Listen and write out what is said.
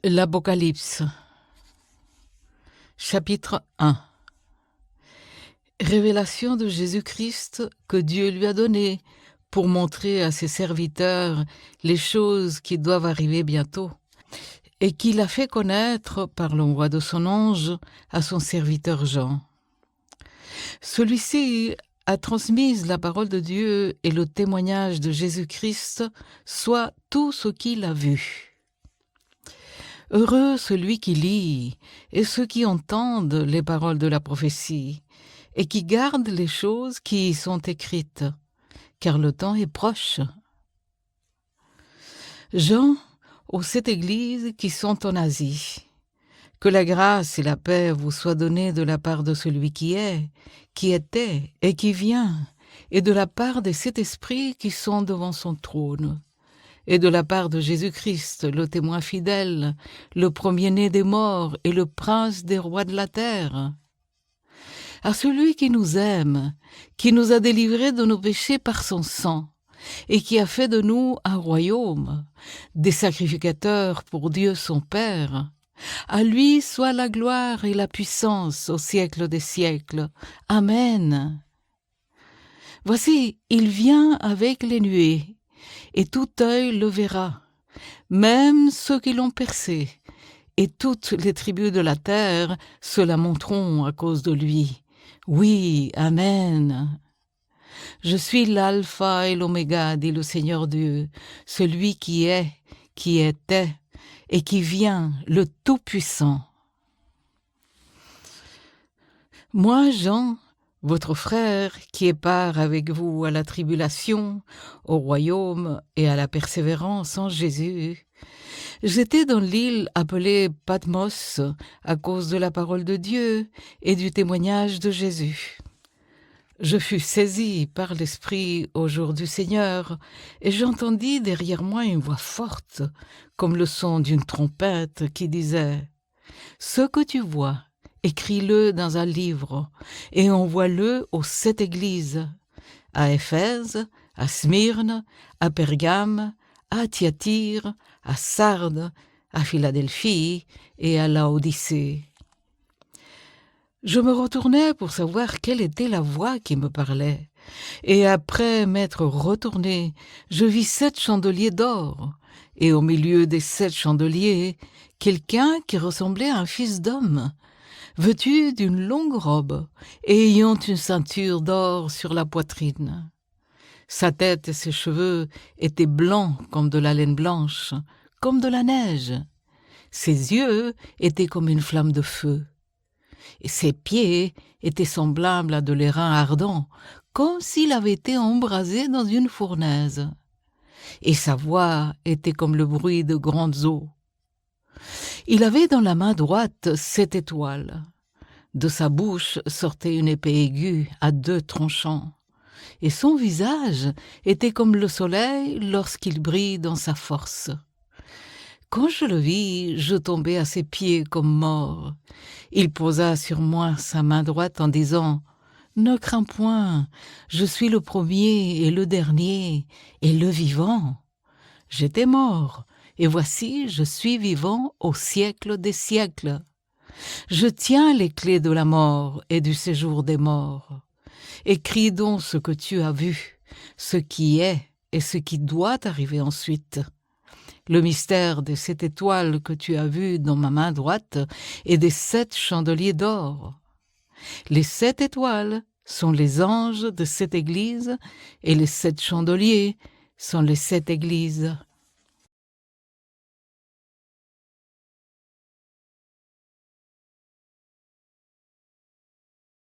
L'Apocalypse, chapitre 1. Révélation de Jésus-Christ que Dieu lui a donnée pour montrer à ses serviteurs les choses qui doivent arriver bientôt, et qu'il a fait connaître par l'envoi de son ange à son serviteur Jean. Celui-ci a transmis la parole de Dieu et le témoignage de Jésus-Christ, soit tout ce qu'il a vu. Heureux celui qui lit et ceux qui entendent les paroles de la prophétie et qui gardent les choses qui y sont écrites, car le temps est proche. Jean, aux 7 églises qui sont en Asie, que la grâce et la paix vous soient données de la part de celui qui est, qui était et qui vient, et de la part des 7 esprits qui sont devant son trône, et de la part de Jésus-Christ, le témoin fidèle, le premier-né des morts et le prince des rois de la terre. À celui qui nous aime, qui nous a délivrés de nos péchés par son sang, et qui a fait de nous un royaume, des sacrificateurs pour Dieu son Père, à lui soit la gloire et la puissance au siècle des siècles. Amen. Voici, il vient avec les nuées, et tout œil le verra, même ceux qui l'ont percé, et toutes les tribus de la terre se lamenteront à cause de lui. Oui, Amen. Je suis l'alpha et l'oméga, dit le Seigneur Dieu, celui qui est, qui était, et qui vient, le Tout-Puissant. Moi, Jean, votre frère, qui est part avec vous à la tribulation, au royaume et à la persévérance en Jésus, j'étais dans l'île appelée Patmos à cause de la parole de Dieu et du témoignage de Jésus. Je fus saisi par l'Esprit au jour du Seigneur, et j'entendis derrière moi une voix forte, comme le son d'une trompette, qui disait « Ce que tu vois, écris-le dans un livre, et envoie-le aux 7 églises, à Éphèse, à Smyrne, à Pergame, à Thyatire, à Sardes, à Philadelphie et à Laodicée. » Je me retournai pour savoir quelle était la voix qui me parlait, et après m'être retourné, je vis 7 chandeliers d'or, et au milieu des 7 chandeliers, quelqu'un qui ressemblait à un fils d'homme, vêtu d'une longue robe et ayant une ceinture d'or sur la poitrine. Sa tête et ses cheveux étaient blancs comme de la laine blanche, comme de la neige. Ses yeux étaient comme une flamme de feu. Et ses pieds étaient semblables à de l'airain ardent, comme s'il avait été embrasé dans une fournaise. Et sa voix était comme le bruit de grandes eaux. Il avait dans la main droite 7 étoiles. De sa bouche sortait une épée aiguë à 2 tranchants. Et son visage était comme le soleil lorsqu'il brille dans sa force. Quand je le vis, je tombai à ses pieds comme mort. Il posa sur moi sa main droite en disant « Ne crains point, je suis le premier et le dernier et le vivant. J'étais mort, et voici je suis vivant au siècle des siècles. Je tiens les clés de la mort et du séjour des morts. Écris donc ce que tu as vu, ce qui est et ce qui doit arriver ensuite. Le mystère des 7 étoiles que tu as vues dans ma main droite et des 7 chandeliers d'or. Les 7 étoiles sont les anges de 7 églises et les 7 chandeliers sont les 7 églises.